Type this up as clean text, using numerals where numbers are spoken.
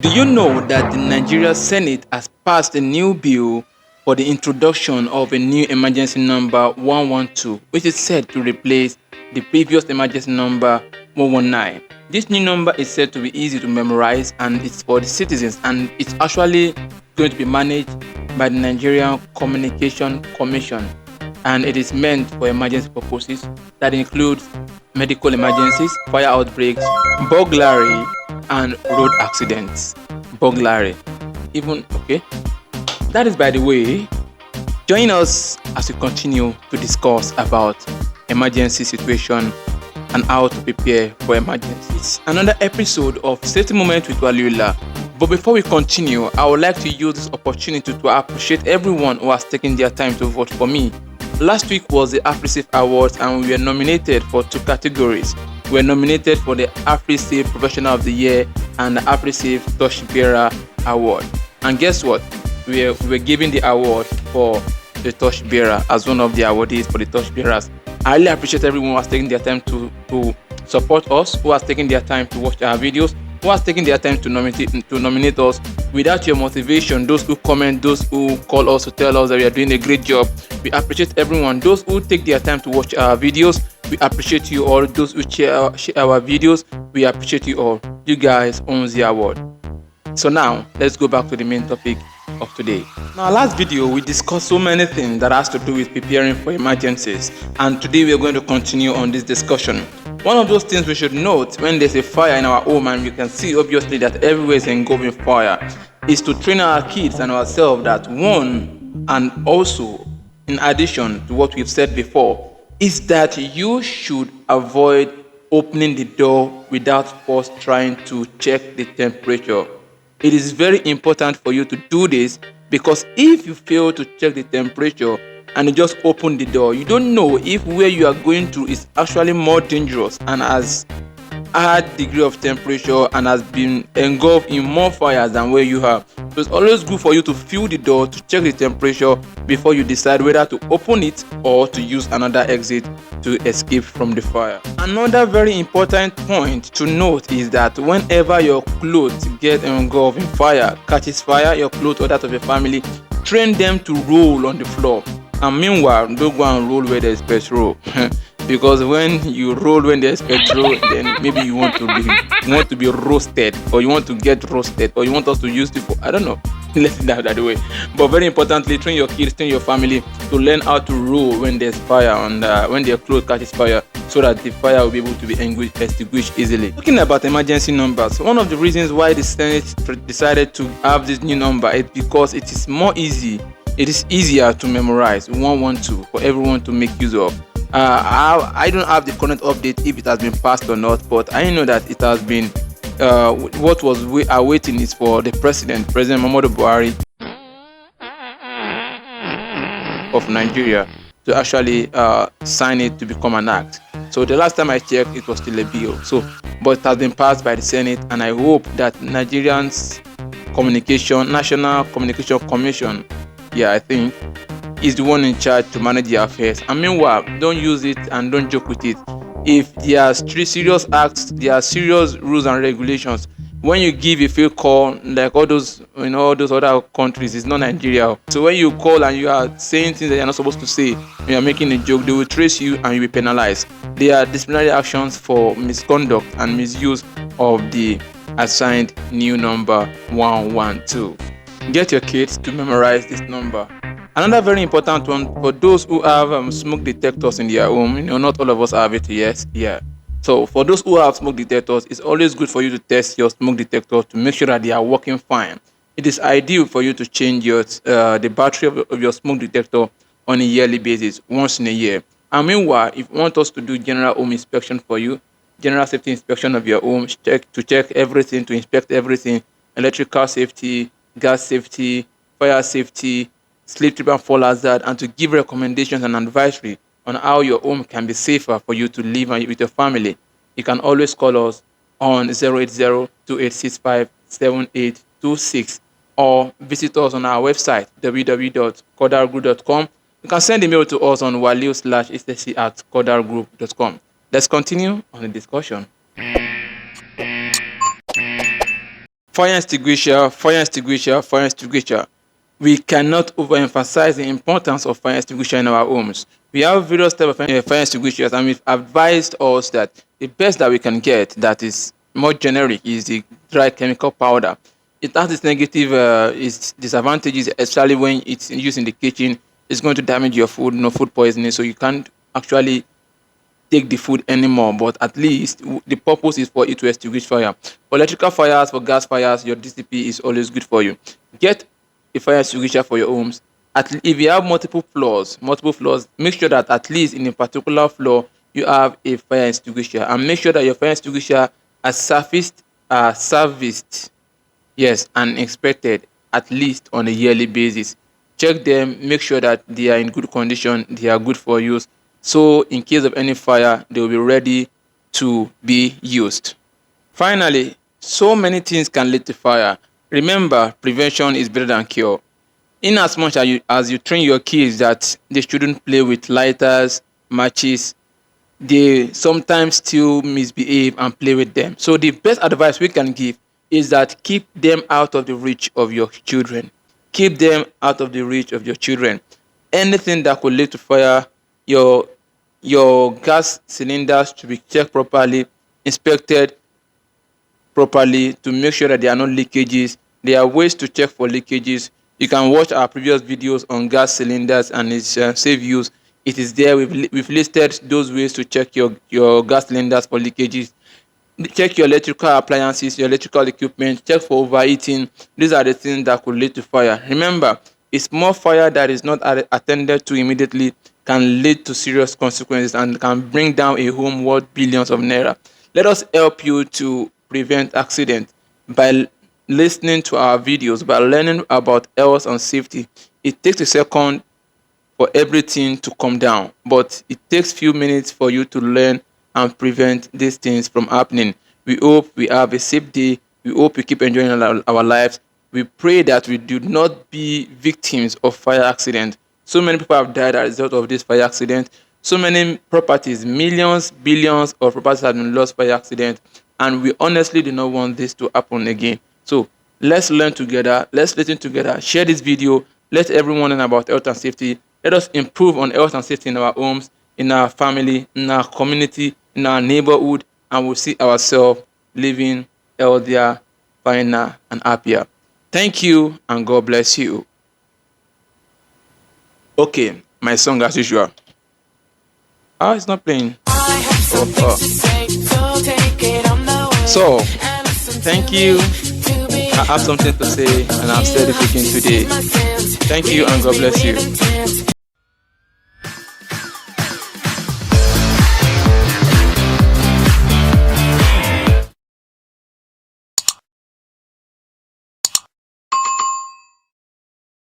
Do you know that the Nigeria Senate has passed a new bill for the introduction of a new emergency number 112, which is said to replace the previous emergency number 119? This new number is said to be easy to memorize and it's for the citizens, and it's actually going to be managed by the Nigerian Communication Commission, and it is meant for emergency purposes that includes medical emergencies, fire outbreaks, burglary, and road accidents. Burglary. Even okay. That is by the way. Join us as we continue to discuss about emergency situation and how to prepare for emergencies. Another episode of Safety Moment with walieyullah. But before we continue, I would like to use this opportunity to appreciate everyone who has taken their time to vote for me. Last week was the AfriSafe Awards and we were nominated for two categories. We were nominated for the AfriSafe Professional of the Year and the AfriSafe Torchbearer Award. And guess what? We were given the award for the Torchbearer as one of the awardees for the Torchbearers. I really appreciate everyone who has taken their time to support us, who has taken their time to watch our videos, who has taken their time to nominate us. Without your motivation, those who comment, those who call us to tell us that we are doing a great job, we appreciate everyone. Those who take their time to watch our videos, we appreciate you all. Those who share our videos, we appreciate you all. You guys own the award. So now, let's go back to the main topic of today. Now, last video, we discussed so many things that has to do with preparing for emergencies. And today, we are going to continue on this discussion. One of those things we should note when there's a fire in our home and we can see obviously that everywhere is engulfed in fire is to train our kids and ourselves that one, and also in addition to what we've said before, is that you should avoid opening the door without first trying to check the temperature. It is very important for you to do this because if you fail to check the temperature and you just open the door, you don't know if where you are going to is actually more dangerous and has a high degree of temperature and has been engulfed in more fires than where you are. So it's always good for you to feel the door to check the temperature before you decide whether to open it or to use another exit to escape from the fire. Another very important point to note is that whenever your clothes get engulfed in fire, catches fire, your clothes or that of your family, train them to roll on the floor. And meanwhile, don't go and roll where there's petrol. Because when you roll when there's petrol, then maybe you want to be roasted, or you want to get roasted, or you want us to use it for, I don't know. Let's do that way. But very importantly, train your kids, train your family to learn how to roll when there's fire and when their clothes catches fire, so that the fire will be able to be extinguished easily. Talking about emergency numbers, one of the reasons why the Senate decided to have this new number is because it is more easy. It is easier to memorize 112 for everyone to make use of. I don't have the current update if it has been passed or not, but I know that it has been. What was awaiting is for the President Muhammadu Buhari of Nigeria to actually sign it to become an act. So the last time I checked, it was still a bill. So, but it has been passed by the Senate, and I hope that Nigerians National Communication Commission, I think, is the one in charge to manage the affairs. And meanwhile, don't use it and don't joke with it. If there are serious acts, there are serious rules and regulations. When you give a fake call, like all those other countries, it's not Nigeria. So when you call and you are saying things that you're not supposed to say, you are making a joke, they will trace you and you'll be penalized. There are disciplinary actions for misconduct and misuse of the assigned new number 112. Get your kids to memorize this number. Another very important one for those who have smoke detectors in their home. Not all of us have it yet. So for those who have smoke detectors, it's always good for you to test your smoke detector to make sure that they are working fine. It is ideal for you to change the battery of your smoke detector on a yearly basis, once in a year. And meanwhile, if you want us to do general home inspection for you, general safety inspection of your home, to check everything, to inspect everything, electrical safety, gas safety, fire safety, sleep, trip and fall hazard, and to give recommendations and advisory on how your home can be safer for you to live with your family, you can always call us on 080-2865-7826 or visit us on our website www.codargroup.com. You can send a mail to us on waliu/ecc@codargroup.com. Let's continue on the discussion. Fire extinguisher, fire extinguisher, fire extinguisher. We cannot overemphasize the importance of fire extinguisher in our homes. We have various types of fire extinguishers, and we've advised us that the best that we can get that is more generic is the dry chemical powder. It has its negative its disadvantages, especially when it's used in the kitchen. It's going to damage your food, no food poisoning, so you can't actually take the food anymore. But at least the purpose is for it to extinguish fire. For electrical fires, for gas fires, your DCP is always good for you. Get a fire extinguisher for your homes. If you have multiple floors, make sure that at least in a particular floor you have a fire extinguisher, and make sure that your fire extinguisher are serviced, yes, and inspected at least on a yearly basis. Check them, make sure that they are in good condition, they are good for use. So in case of any fire, they will be ready to be used. Finally, so many things can lead to fire. Remember, prevention is better than cure. In as much as you train your kids that they shouldn't play with lighters, matches, they sometimes still misbehave and play with them. So the best advice we can give is that keep them out of the reach of your children. Keep them out of the reach of your children. Anything that could lead to fire, your gas cylinders should be checked properly, inspected properly to make sure that there are no leakages. There are ways to check for leakages. You can watch our previous videos on gas cylinders and its safe use. It is there. We've listed those ways to check your gas cylinders for leakages. Check your electrical appliances, your electrical equipment. Check for overheating. These are the things that could lead to fire. Remember, a small fire that is not attended to immediately can lead to serious consequences and can bring down a home worth billions of naira. Let us help you to prevent accident by listening to our videos, by learning about health and safety. It takes a second for everything to come down, but it takes few minutes for you to learn and prevent these things from happening. We hope we have a safe day. We hope we keep enjoying our lives. We pray that we do not be victims of fire accident. So many people have died as a result of this fire accident. So many properties, millions, billions of properties have been lost by accident, and we honestly do not want this to happen again. So let's learn together, let's listen together, share this video, let everyone learn about health and safety. Let us improve on health and safety in our homes, in our family, in our community, in our neighborhood, and we'll see ourselves living healthier, finer, and happier. Thank you, and God bless you. Okay, my song as usual. It's not playing. So, thank you. I have something to say, and I've said it again today. Thank you, and God bless you.